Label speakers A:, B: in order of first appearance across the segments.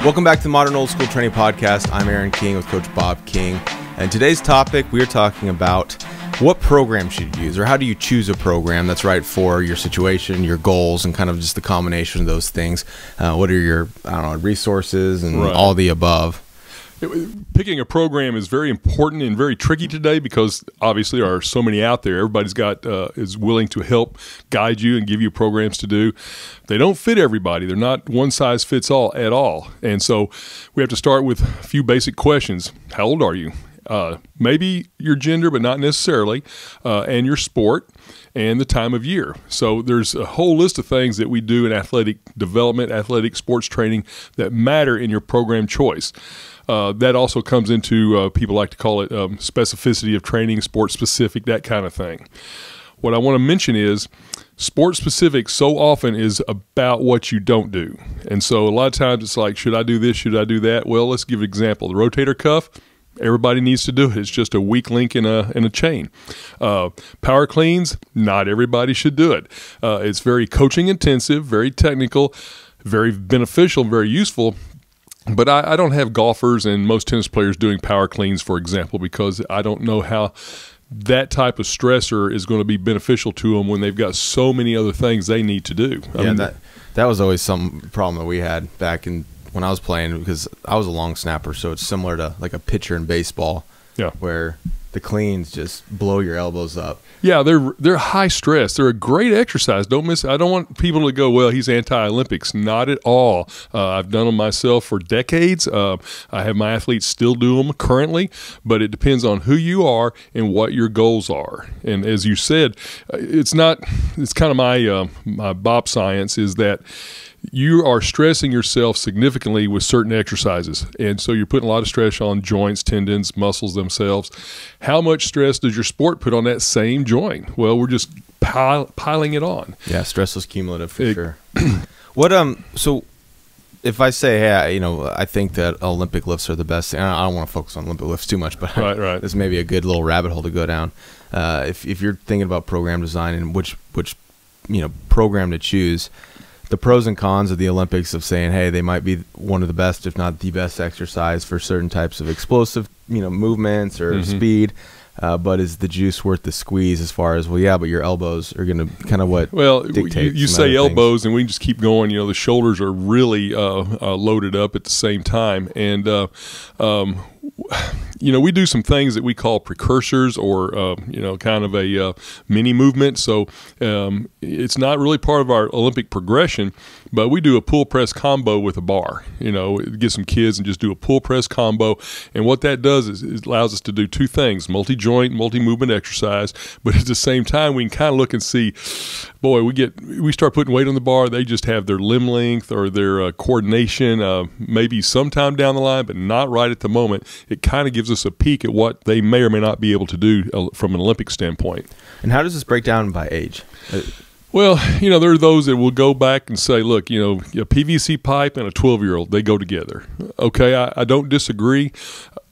A: Welcome back to the Modern Old School Training Podcast. I'm Aaron King with Coach Bob King. And today's topic, we are talking about what program should you use, or how do you choose a program that's right for your situation, your goals, and kind of just the combination of those things. What are your, resources and all the above.
B: Picking a program is very important and very tricky today because obviously there are so many out there. Everybody's got is willing to help guide you and give you programs to do. They don't fit everybody. They're not one size fits all at all. And so we have to start with a few basic questions. How old are you? Maybe your gender, but not necessarily, and your sport and the time of year. So there's a whole list of things that we do in athletic development, athletic sports training that matter in your program choice. That also comes into, people like to call it specificity of training, sports specific, that kind of thing. What I want to mention is sports specific so often is about what you don't do. And so a lot of times it's like, should I do this? Should I do that? Well, let's give an example. The rotator cuff, everybody needs to do it. It's just a weak link in a chain. Power cleans, not everybody should do it. It's very coaching intensive, very technical, very beneficial, very useful. But I don't have golfers and most tennis players doing power cleans, for example, because I don't know how that type of stressor is going to be beneficial to them when they've got so many other things they need to do.
A: That was always some problem that we had back in when I was playing, because I was a long snapper, so it's similar to like a pitcher in baseball, where the cleans just blow your elbows up.
B: Yeah, they're high stress. They're a great exercise. Don't miss. I don't want people to go, well, he's anti-Olympics. Not at all. I've done them myself for decades. I have my athletes still do them currently, but it depends on who you are and what your goals are. And as you said, it's kind of my Bob science is that you are stressing yourself significantly with certain exercises. And so you're putting a lot of stress on joints, tendons, muscles themselves. How much stress does your sport put on that same joint? Well, we're just piling it on.
A: Yeah, stress is cumulative for sure. So if I say, hey, I think that Olympic lifts are the best thing. I don't want to focus on Olympic lifts too much, but
B: right.
A: This may be a good little rabbit hole to go down. If you're thinking about program design and which program to choose, the pros and cons of the Olympics of saying, hey, they might be one of the best, if not the best exercise for certain types of explosive, movements or speed. But is the juice worth the squeeze as far as, well, yeah, but your elbows are going to kind of dictate.
B: You say elbows, and we can just keep going. The shoulders are really loaded up at the same time. And, we do some things that we call precursors or, kind of a mini movement. So it's not really part of our Olympic progression, but we do a pull press combo with a bar. Get some kids and just do a pull press combo. And what that does is it allows us to do two things: multi-joint, multi-movement exercise. But at the same time, we can kind of look and see, boy, we start putting weight on the bar. They just have their limb length or their coordination, maybe sometime down the line, but not right at the moment. It kind of gives us a peek at what they may or may not be able to do from an Olympic standpoint.
A: And how does this break down by age?
B: Well, there are those that will go back and say, look, a PVC pipe and a 12-year-old, they go together. Okay, I don't disagree.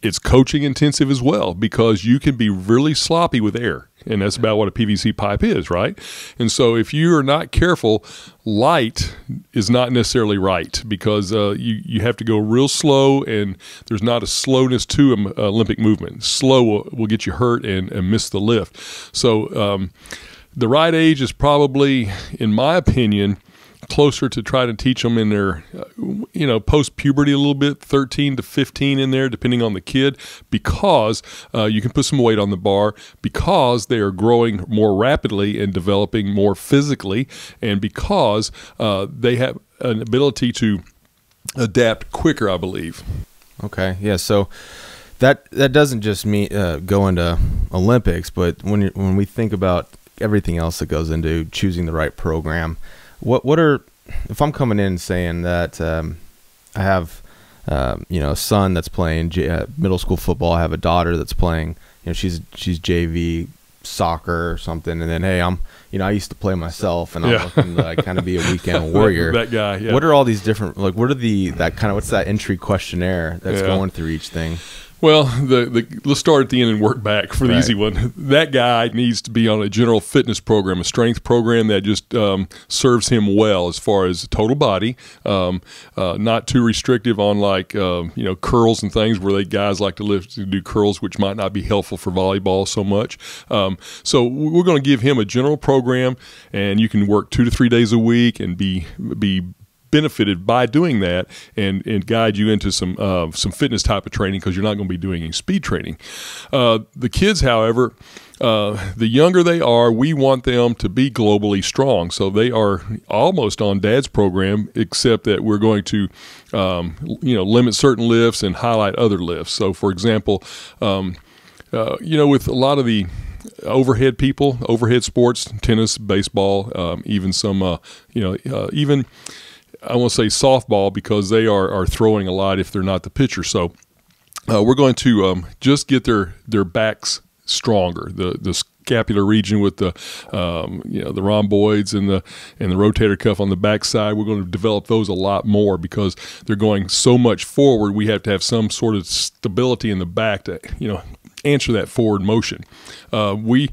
B: It's coaching intensive as well, because you can be really sloppy with air. And that's about what a PVC pipe is, right? And so if you are not careful, light is not necessarily right, because you have to go real slow, and there's not a slowness to Olympic movement. Slow will get you hurt and miss the lift. So the right age is probably, in my opinion, closer to try to teach them in their, post-puberty a little bit, 13 to 15 in there, depending on the kid, because you can put some weight on the bar, because they are growing more rapidly and developing more physically, and because they have an ability to adapt quicker, I believe.
A: Okay, yeah, so that doesn't just mean go into Olympics, but when we think about everything else that goes into choosing the right program, what are, if I'm coming in and saying that I have a son that's playing middle school football, I have a daughter that's playing, she's JV soccer or something, and then, hey, I used to play myself, and I'm looking to kind of be a weekend warrior.
B: That guy, yeah.
A: What are all these different, what's that entry questionnaire that's going through each thing?
B: Well, let's start at the end and work back for the easy one. That guy needs to be on a general fitness program, a strength program that just serves him well as far as total body, not too restrictive on like curls and things where guys like to do curls, which might not be helpful for volleyball so much. So we're going to give him a general program, and you can work 2 to 3 days a week and be benefited by doing that, and guide you into some fitness type of training, because you're not going to be doing any speed training. The kids, however, the younger they are, we want them to be globally strong. So they are almost on Dad's program, except that we're going to limit certain lifts and highlight other lifts. So, for example, with a lot of the overhead people, overhead sports, tennis, baseball, even some, even I want to say softball, because they are throwing a lot if they're not the pitcher. So we're going to just get their backs stronger, the scapular region with the rhomboids and the rotator cuff on the backside. We're going to develop those a lot more, because they're going so much forward. We have to have some sort of stability in the back to answer that forward motion. We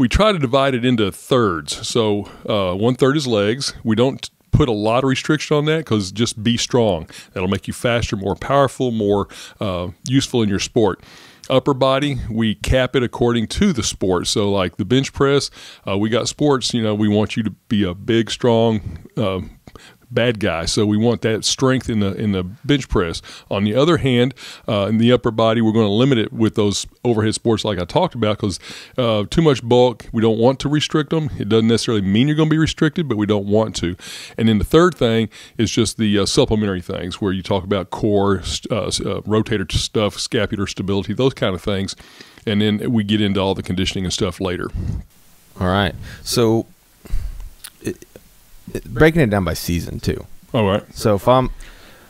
B: try to divide it into thirds. So 1/3 is legs. We don't put a lot of restriction on that, because just be strong. That'll make you faster, more powerful, more useful in your sport. Upper body, we cap it according to the sport. So like the bench press, we got sports, we want you to be a big, strong, bad guy. So we want that strength in the bench press. On the other hand, in the upper body, we're going to limit it with those overhead sports like I talked about, because too much bulk, we don't want to restrict them. It doesn't necessarily mean you're going to be restricted, but we don't want to. And then the third thing is just the supplementary things, where you talk about core, rotator stuff, scapular stability, those kind of things. And then we get into all the conditioning and stuff later.
A: All right. So breaking it down by season too.
B: All right.
A: So if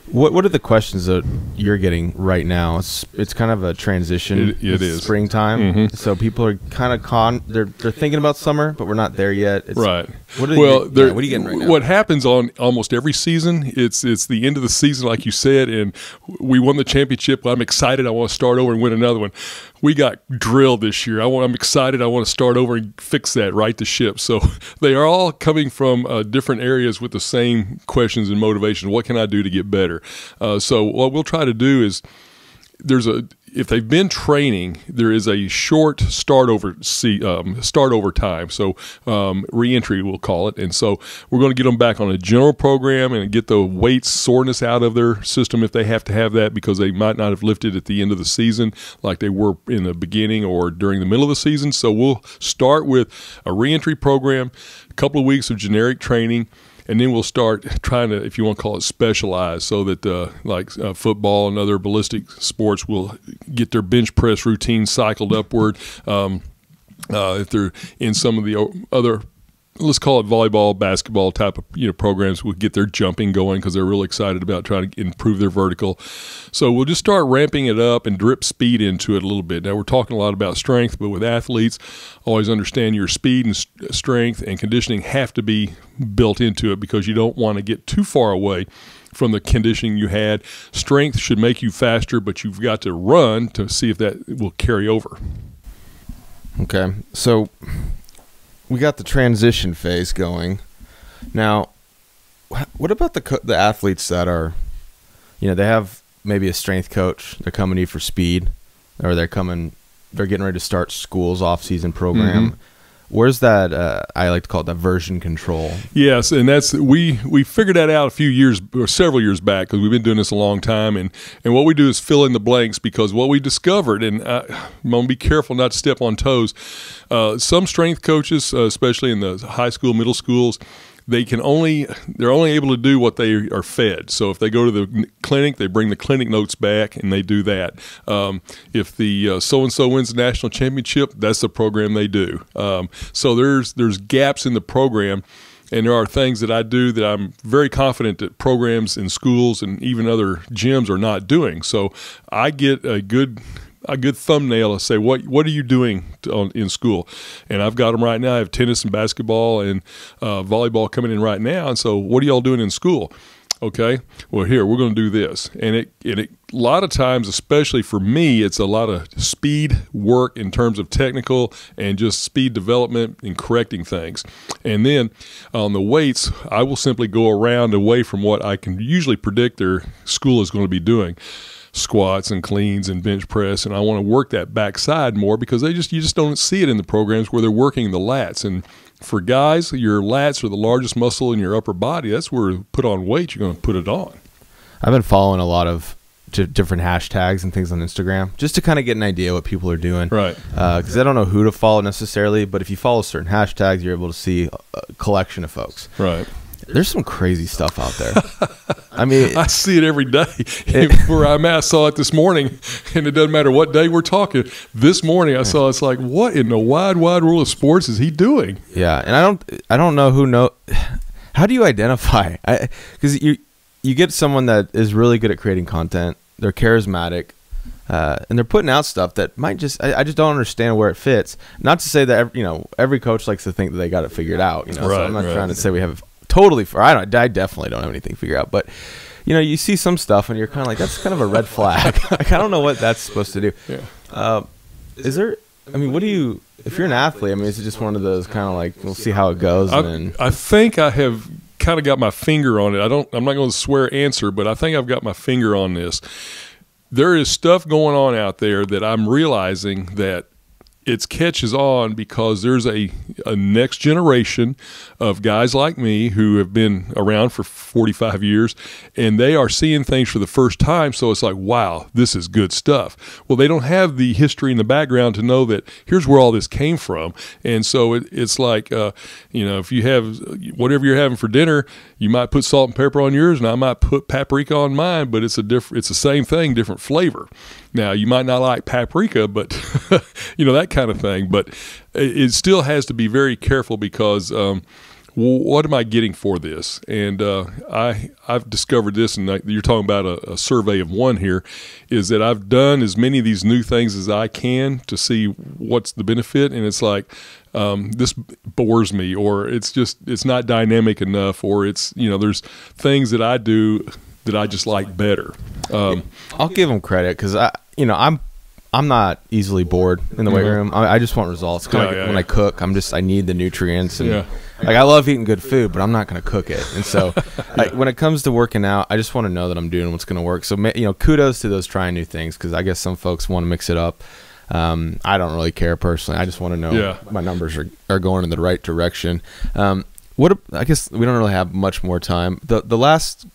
A: what are the questions that you're getting right now? It's kind of a transition.
B: It is
A: springtime.
B: Mm-hmm.
A: So people are kind of they're thinking about summer, but we're not there yet.
B: Right.
A: What are you getting right now?
B: What happens on almost every season? It's the end of the season, like you said, and we won the championship. I'm excited. I want to start over and win another one. We got drilled this year. I'm excited. I want to start over and fix that, right the ship. So they are all coming from different areas with the same questions and motivation. What can I do to get better? So what we'll try to do is, if they've been training, there is a short start over time. So re-entry, we'll call it. And so we're going to get them back on a general program and get the weight soreness out of their system if they have to have that, because they might not have lifted at the end of the season like they were in the beginning or during the middle of the season. So we'll start with a re-entry program, a couple of weeks of generic training, and then we'll start trying to, if you want to call it, specialize, so that football and other ballistic sports will get their bench press routine cycled upward. If they're in some of the other, let's call it volleyball, basketball type of programs, will get their jumping going, because they're really excited about trying to improve their vertical. So we'll just start ramping it up and drip speed into it a little bit. Now we're talking a lot about strength, but with athletes, always understand your speed and strength and conditioning have to be built into it, because you don't want to get too far away from the conditioning you had. Strength should make you faster, but you've got to run to see if that will carry over.
A: Okay, so we got the transition phase going. Now, what about the athletes that are, they have maybe a strength coach, they're coming to you for speed, or they're getting ready to start school's off-season program. Mm-hmm. Where's that, I like to call it that version control? Yes, and
B: that's we figured that out several years back, because we've been doing this a long time, and what we do is fill in the blanks, because what we discovered, and I'm going to be careful not to step on toes, some strength coaches, especially in the high school, middle schools, they're only able to do what they are fed. So if they go to the clinic, they bring the clinic notes back and they do that. If the so-and-so wins the national championship, that's the program they do. So there's gaps in the program, and there are things that I do that I'm very confident that programs in schools and even other gyms are not doing. So I get a good thumbnail to say, what are you doing in school? And I've got them right now. I have tennis and basketball and volleyball coming in right now. And so what are y'all doing in school? Okay, well, here, we're going to do this. And lot of times, especially for me, it's a lot of speed work in terms of technical and just speed development and correcting things. And then on the weights, I will simply go around away from what I can usually predict their school is going to be doing. Squats and cleans and bench press, and I want to work that backside more because you just don't see it in the programs where they're working the lats. And for guys, your lats are the largest muscle in your upper body. That's where put on weight, you're going to put it on.
A: I've been following a lot of different hashtags and things on Instagram just to kind of get an idea what people are doing.
B: Right.
A: Because I don't know who to follow necessarily, but if you follow certain hashtags, you're able to see a collection of folks.
B: Right.
A: There's some crazy stuff out there. I mean,
B: I see it every day. Where I'm at, I saw it this morning, and it doesn't matter what day we're talking. This morning, I saw it's like, what in the wide world of sports is he doing?
A: Yeah, and I don't know who know. How do you identify? Because you get someone that is really good at creating content. They're charismatic, and they're putting out stuff that might just. I just don't understand where it fits. Not to say that every coach likes to think that they got it figured out.
B: Right,
A: so I'm not trying to say we have. Totally, I definitely don't have anything figured out, but you see some stuff and you're kind of like, that's kind of a red flag. Like, I don't know what that's supposed to do.
B: Yeah.
A: Is there? I mean, what do you? If you're an athlete, I mean, is it just one of those kind of like, we'll see how it goes?
B: I think I have kind of got my finger on it. I'm not going to swear answer, but I think I've got my finger on this. There is stuff going on out there that I'm realizing that it catches on because there's a next generation of guys like me who have been around for 45 years, and they are seeing things for the first time. So it's like, wow, this is good stuff. Well, they don't have the history in the background to know that here's where all this came from. And so it's like, if you have whatever you're having for dinner, you might put salt and pepper on yours, and I might put paprika on mine, but it's the same thing, different flavor. Now, you might not like paprika, but that kind of thing. But it still has to be very careful because what am I getting for this? And I've discovered this, and you're talking about a survey of one here, is that I've done as many of these new things as I can to see what's the benefit, and it's like, this bores me, or it's not dynamic enough, or there's things that I do that I just like better.
A: I'll give them credit because I'm not easily bored in the weight room. I just want results. When I cook, I need the nutrients, and like, I love eating good food, but I'm not going to cook it. And so when it comes to working out, I just want to know that I'm doing what's going to work. So kudos to those trying new things, because I guess some folks want to mix it up. I don't really care personally. I just want to know my numbers are going in the right direction. I guess we don't really have much more time. The last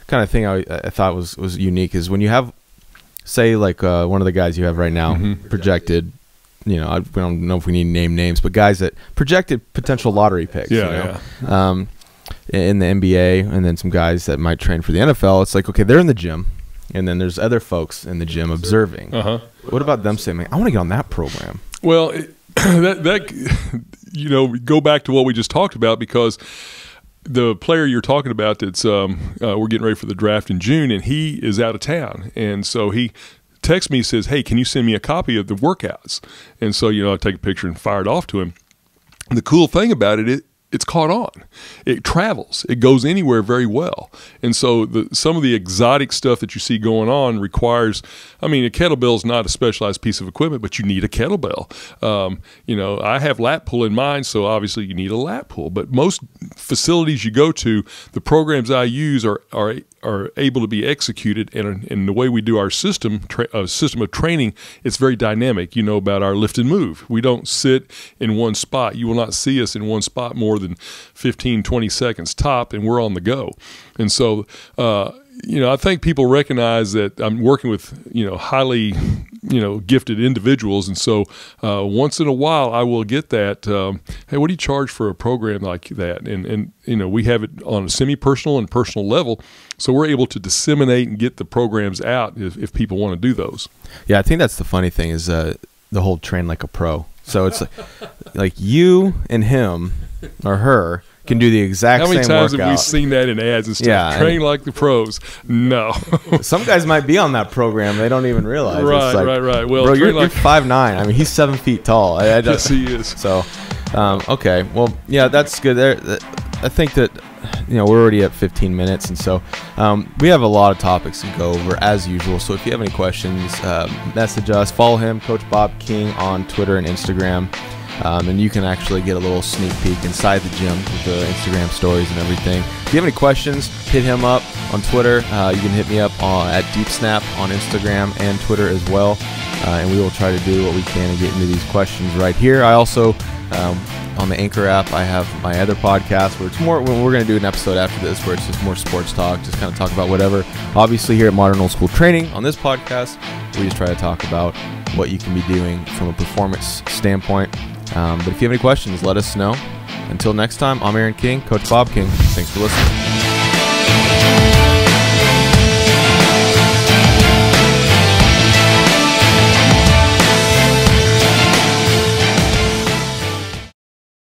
A: kind of thing I thought was unique is when you have, say, like one of the guys you have right now, projected, we don't know if we need to name names, but guys that projected potential lottery picks, in the NBA, and then some guys that might train for the NFL. It's like, okay, they're in the gym, and then there's other folks in the gym observing. What about them saying, man, I want to get on that program?
B: Well, go back to what we just talked about, because the player you're talking about that's we're getting ready for the draft in June, and he is out of town. And so he texts me, says, hey, can you send me a copy of the workouts? And so, I take a picture and fire it off to him. And the cool thing about it, it's caught on. It travels. It goes anywhere very well. And so some of the exotic stuff that you see going on requires, a kettlebell is not a specialized piece of equipment, but you need a kettlebell. I have lat pull in mine, so obviously you need a lat pull. But most facilities you go to, the programs I use are able to be executed, and in the way we do our system of training, it's very dynamic. About our lift and move. We don't sit in one spot. You will not see us in one spot more than 15, 20 seconds top, and we're on the go. And so, I think people recognize that I'm working with, highly, gifted individuals. And so once in a while I will get that, hey, what do you charge for a program like that? And we have it on a semi-personal and personal level. So we're able to disseminate and get the programs out if people want to do those.
A: Yeah, I think that's the funny thing is the whole train like a pro. So it's like you and him or her can do the exact same workout. How many times
B: have we seen that in ads and stuff?
A: Yeah,
B: train like the pros. No.
A: Some guys might be on that program. They don't even realize.
B: Right. Well,
A: bro, you're 5'9". He's 7 feet tall.
B: Yes, he is.
A: So, okay. Well, yeah, that's good. I think that we're already at 15 minutes, and so we have a lot of topics to go over as usual. So if you have any questions, message us. Follow him, Coach Bob King, on Twitter and Instagram. And you can actually get a little sneak peek inside the gym with the Instagram stories and everything. If you have any questions, hit him up on Twitter. You can hit me up at DeepSnap on Instagram and Twitter as well. And we will try to do what we can and get into these questions right here. I also, on the Anchor app, I have my other podcast where it's more, when we're going to do an episode after this where it's just more sports talk, just kind of talk about whatever. Obviously here at Modern Old School Training on this podcast, we just try to talk about what you can be doing from a performance standpoint. But if you have any questions, let us know. Until next time, I'm Aaron King, Coach Bob King. Thanks for listening.